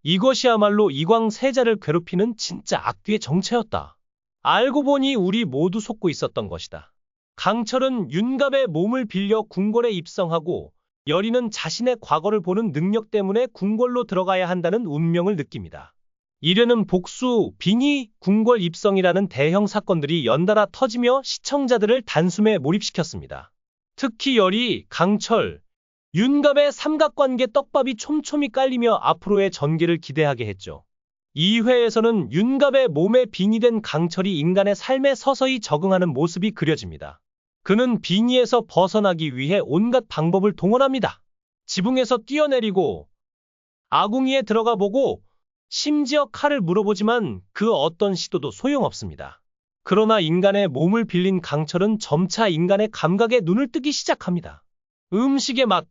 이것이야말로 이광세자를 괴롭히는 진짜 악귀의 정체였다. 알고 보니 우리 모두 속고 있었던 것이다. 강철은 윤갑의 몸을 빌려 궁궐에 입성하고 여리는 자신의 과거를 보는 능력 때문에 궁궐로 들어가야 한다는 운명을 느낍니다. 이래는 복수, 빙의, 궁궐 입성이라는 대형 사건들이 연달아 터지며 시청자들을 단숨에 몰입시켰습니다. 특히 여리, 강철, 윤갑의 삼각관계 떡밥이 촘촘히 깔리며 앞으로의 전개를 기대하게 했죠. 2회에서는 윤갑의 몸에 빙의된 강철이 인간의 삶에 서서히 적응하는 모습이 그려집니다. 그는 빙의에서 벗어나기 위해 온갖 방법을 동원합니다. 지붕에서 뛰어내리고 아궁이에 들어가 보고 심지어 칼을 물어보지만 그 어떤 시도도 소용없습니다. 그러나 인간의 몸을 빌린 강철은 점차 인간의 감각에 눈을 뜨기 시작합니다. 음식의 맛,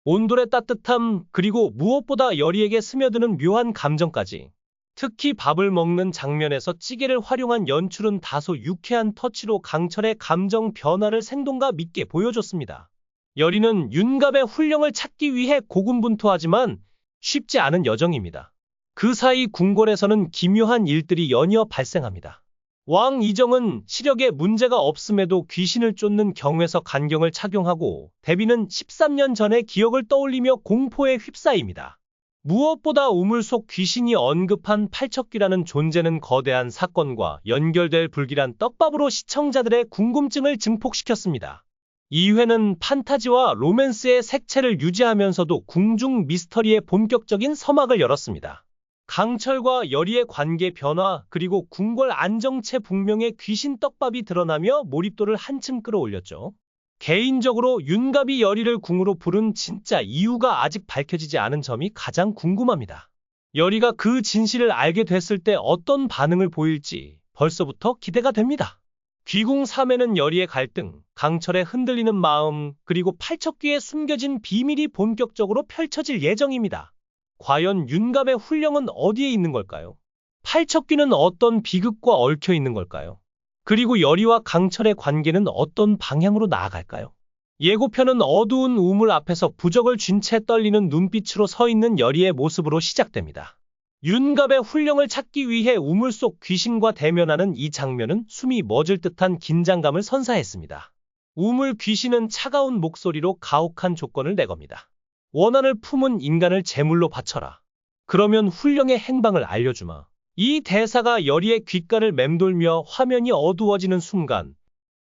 온돌의 따뜻함, 그리고 무엇보다 여리에게 스며드는 묘한 감정까지. 특히 밥을 먹는 장면에서 찌개를 활용한 연출은 다소 유쾌한 터치로 강철의 감정 변화를 생동감 있게 보여줬습니다. 여리는 윤갑의 훈령을 찾기 위해 고군분투하지만 쉽지 않은 여정입니다. 그 사이 궁궐에서는 기묘한 일들이 연이어 발생합니다. 왕 이정은 시력에 문제가 없음에도 귀신을 쫓는 경외석 간경을 착용하고 대비는 13년 전의 기억을 떠올리며 공포에 휩싸입니다. 무엇보다 우물 속 귀신이 언급한 팔척귀라는 존재는 거대한 사건과 연결될 불길한 떡밥으로 시청자들의 궁금증을 증폭시켰습니다. 2회는 판타지와 로맨스의 색채를 유지하면서도 궁중 미스터리의 본격적인 서막을 열었습니다. 강철과 여리의 관계 변화 그리고 궁궐 안정체 북명의 귀신 떡밥이 드러나며 몰입도를 한층 끌어올렸죠. 개인적으로 윤갑이 여리를 궁으로 부른 진짜 이유가 아직 밝혀지지 않은 점이 가장 궁금합니다. 여리가 그 진실을 알게 됐을 때 어떤 반응을 보일지 벌써부터 기대가 됩니다. 귀궁 3회는 여리의 갈등, 강철의 흔들리는 마음, 그리고 팔척귀에 숨겨진 비밀이 본격적으로 펼쳐질 예정입니다. 과연 윤갑의 훈령은 어디에 있는 걸까요? 팔척귀는 어떤 비극과 얽혀 있는 걸까요? 그리고 여리와 강철의 관계는 어떤 방향으로 나아갈까요? 예고편은 어두운 우물 앞에서 부적을 쥔 채 떨리는 눈빛으로 서 있는 여리의 모습으로 시작됩니다. 윤갑의 훈령을 찾기 위해 우물 속 귀신과 대면하는 이 장면은 숨이 멎을 듯한 긴장감을 선사했습니다. 우물 귀신은 차가운 목소리로 가혹한 조건을 내겁니다. 원한을 품은 인간을 제물로 바쳐라. 그러면 훈령의 행방을 알려주마. 이 대사가 여리의 귓가를 맴돌며 화면이 어두워지는 순간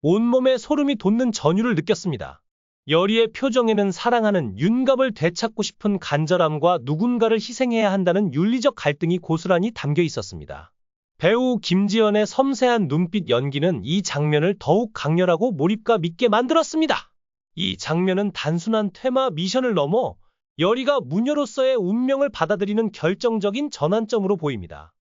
온몸에 소름이 돋는 전율을 느꼈습니다. 여리의 표정에는 사랑하는 윤갑을 되찾고 싶은 간절함과 누군가를 희생해야 한다는 윤리적 갈등이 고스란히 담겨 있었습니다. 배우 김지연의 섬세한 눈빛 연기는 이 장면을 더욱 강렬하고 몰입감 있게 만들었습니다. 이 장면은 단순한 퇴마 미션을 넘어 여리가 무녀로서의 운명을 받아들이는 결정적인 전환점으로 보입니다.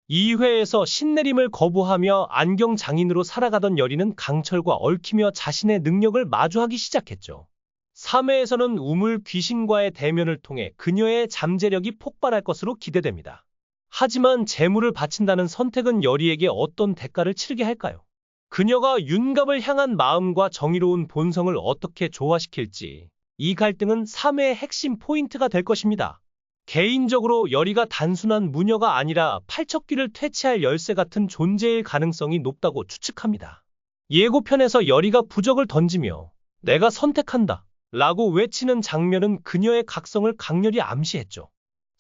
2회에서 신내림을 거부하며 안경 장인으로 살아가던 여리는 강철과 얽히며 자신의 능력을 마주하기 시작했죠. 3회에서는 우물 귀신과의 대면을 통해 그녀의 잠재력이 폭발할 것으로 기대됩니다. 하지만 재물을 바친다는 선택은 여리에게 어떤 대가를 치르게 할까요? 그녀가 윤갑을 향한 마음과 정의로운 본성을 어떻게 조화시킬지 이 갈등은 3회의 핵심 포인트가 될 것입니다. 개인적으로 여리가 단순한 무녀가 아니라 팔척귀를 퇴치할 열쇠 같은 존재일 가능성이 높다고 추측합니다. 예고편에서 여리가 부적을 던지며 내가 선택한다 라고 외치는 장면은 그녀의 각성을 강렬히 암시했죠.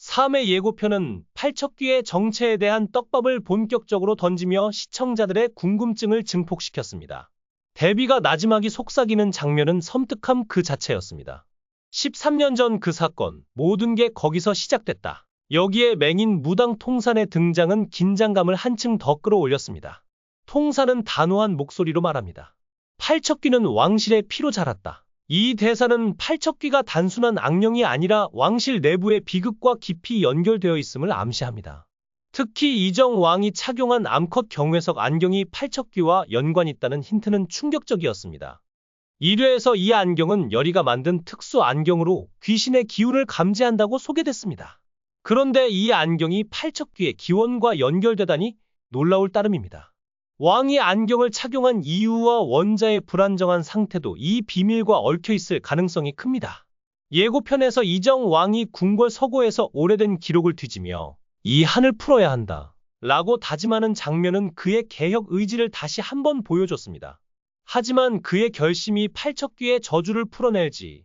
3회 예고편은 팔척귀의 정체에 대한 떡밥을 본격적으로 던지며 시청자들의 궁금증을 증폭시켰습니다. 데뷔가 나지막이 속삭이는 장면은 섬뜩함 그 자체였습니다. 13년 전 그 사건, 모든 게 거기서 시작됐다. 여기에 맹인 무당 통산의 등장은 긴장감을 한층 더 끌어올렸습니다. 통산은 단호한 목소리로 말합니다. 팔척귀는 왕실의 피로 자랐다. 이 대사는 팔척귀가 단순한 악령이 아니라 왕실 내부의 비극과 깊이 연결되어 있음을 암시합니다. 특히 이정 왕이 착용한 암컷 경회석 안경이 팔척귀와 연관이 있다는 힌트는 충격적이었습니다. 1회에서 이 안경은 여리가 만든 특수 안경으로 귀신의 기운을 감지한다고 소개됐습니다. 그런데 이 안경이 팔척귀의 기원과 연결되다니 놀라울 따름입니다. 왕이 안경을 착용한 이유와 원자의 불안정한 상태도 이 비밀과 얽혀 있을 가능성이 큽니다. 예고편에서 이정 왕이 궁궐 서고에서 오래된 기록을 뒤지며 이 한을 풀어야 한다 라고 다짐하는 장면은 그의 개혁 의지를 다시 한번 보여줬습니다. 하지만 그의 결심이 팔척귀의 저주를 풀어낼지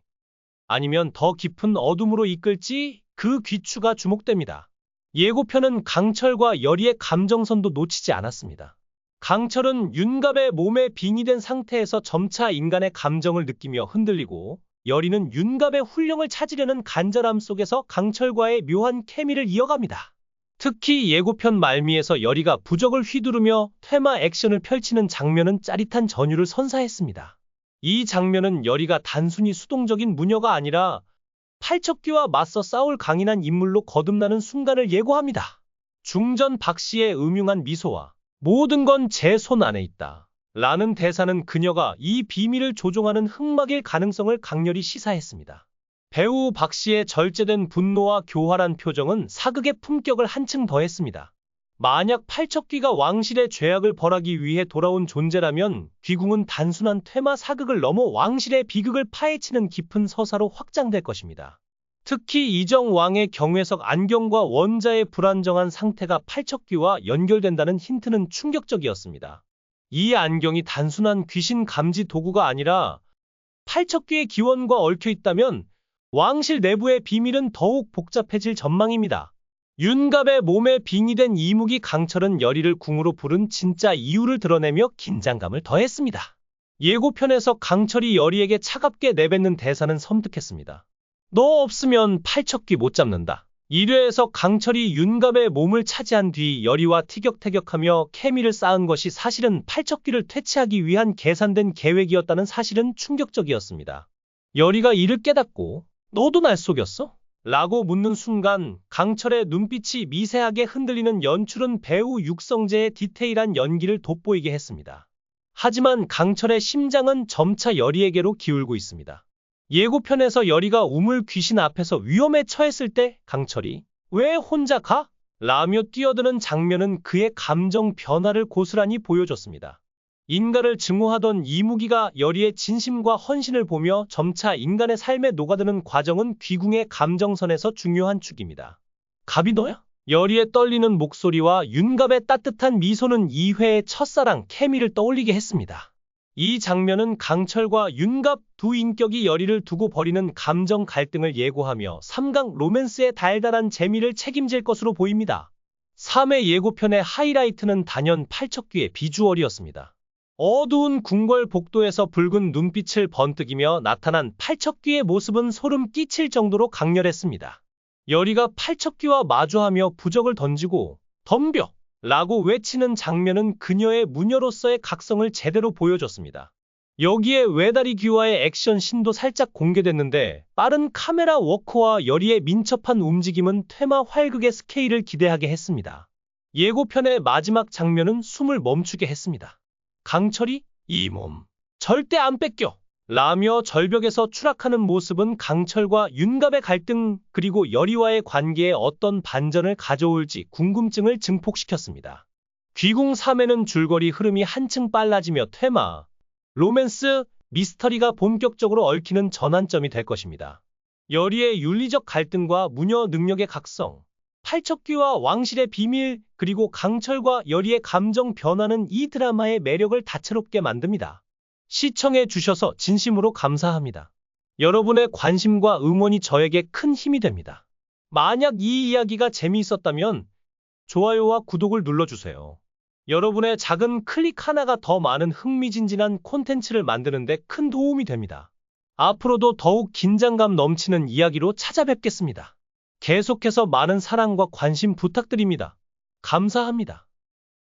아니면 더 깊은 어둠으로 이끌지 그 귀추가 주목됩니다. 예고편은 강철과 여리의 감정선도 놓치지 않았습니다. 강철은 윤갑의 몸에 빙의된 상태에서 점차 인간의 감정을 느끼며 흔들리고 여리는 윤갑의 훈령을 찾으려는 간절함 속에서 강철과의 묘한 케미를 이어갑니다. 특히 예고편 말미에서 여리가 부적을 휘두르며 퇴마 액션을 펼치는 장면은 짜릿한 전율을 선사했습니다. 이 장면은 여리가 단순히 수동적인 무녀가 아니라 팔척귀와 맞서 싸울 강인한 인물로 거듭나는 순간을 예고합니다. 중전 박씨의 음흉한 미소와 모든 건 제 손 안에 있다 라는 대사는 그녀가 이 비밀을 조종하는 흑막일 가능성을 강렬히 시사했습니다. 배우 박씨의 절제된 분노와 교활한 표정은 사극의 품격을 한층 더했습니다. 만약 팔척귀가 왕실의 죄악을 벌하기 위해 돌아온 존재라면 귀궁은 단순한 퇴마 사극을 넘어 왕실의 비극을 파헤치는 깊은 서사로 확장될 것입니다. 특히 이정 왕의 경회석 안경과 원자의 불안정한 상태가 팔척귀와 연결된다는 힌트는 충격적이었습니다. 이 안경이 단순한 귀신 감지 도구가 아니라 팔척귀의 기원과 얽혀 있다면 왕실 내부의 비밀은 더욱 복잡해질 전망입니다. 윤갑의 몸에 빙의된 이무기 강철은 여리를 궁으로 부른 진짜 이유를 드러내며 긴장감을 더했습니다. 예고편에서 강철이 여리에게 차갑게 내뱉는 대사는 섬뜩했습니다. 너 없으면 팔척귀 못 잡는다. 1회에서 강철이 윤갑의 몸을 차지한 뒤 여리와 티격태격하며 케미를 쌓은 것이 사실은 팔척귀를 퇴치하기 위한 계산된 계획이었다는 사실은 충격적이었습니다. 여리가 이를 깨닫고 너도 날 속였어? 라고 묻는 순간 강철의 눈빛이 미세하게 흔들리는 연출은 배우 육성재의 디테일한 연기를 돋보이게 했습니다. 하지만 강철의 심장은 점차 여리에게로 기울고 있습니다. 예고편에서 여리가 우물 귀신 앞에서 위험에 처했을 때 강철이 왜 혼자 가? 라며 뛰어드는 장면은 그의 감정 변화를 고스란히 보여줬습니다. 인가를 증오하던 이무기가 여리의 진심과 헌신을 보며 점차 인간의 삶에 녹아드는 과정은 귀궁의 감정선에서 중요한 축입니다. 갑이 너야? 여리의 떨리는 목소리와 윤갑의 따뜻한 미소는 2회의 첫사랑 케미를 떠올리게 했습니다. 이 장면은 강철과 윤갑 두 인격이 여리를 두고 벌이는 감정 갈등을 예고하며 3강 로맨스의 달달한 재미를 책임질 것으로 보입니다. 3회 예고편의 하이라이트는 단연 팔척귀의 비주얼이었습니다. 어두운 궁궐 복도에서 붉은 눈빛을 번뜩이며 나타난 팔척귀의 모습은 소름 끼칠 정도로 강렬했습니다. 여리가 팔척귀와 마주하며 부적을 던지고 덤벼! 라고 외치는 장면은 그녀의 무녀로서의 각성을 제대로 보여줬습니다. 여기에 외다리 귀와의 액션 신도 살짝 공개됐는데 빠른 카메라 워크와 여리의 민첩한 움직임은 퇴마 활극의 스케일을 기대하게 했습니다. 예고편의 마지막 장면은 숨을 멈추게 했습니다. 강철이 이 몸 절대 안 뺏겨! 라며 절벽에서 추락하는 모습은 강철과 윤갑의 갈등 그리고 여리와의 관계에 어떤 반전을 가져올지 궁금증을 증폭시켰습니다. 귀궁 3회는 줄거리 흐름이 한층 빨라지며 퇴마, 로맨스, 미스터리가 본격적으로 얽히는 전환점이 될 것입니다. 여리의 윤리적 갈등과 무녀 능력의 각성, 팔척귀와 왕실의 비밀, 그리고 강철과 여리의 감정 변화는 이 드라마의 매력을 다채롭게 만듭니다. 시청해 주셔서 진심으로 감사합니다. 여러분의 관심과 응원이 저에게 큰 힘이 됩니다. 만약 이 이야기가 재미있었다면 좋아요와 구독을 눌러주세요. 여러분의 작은 클릭 하나가 더 많은 흥미진진한 콘텐츠를 만드는 데 큰 도움이 됩니다. 앞으로도 더욱 긴장감 넘치는 이야기로 찾아뵙겠습니다. 계속해서 많은 사랑과 관심 부탁드립니다. 감사합니다.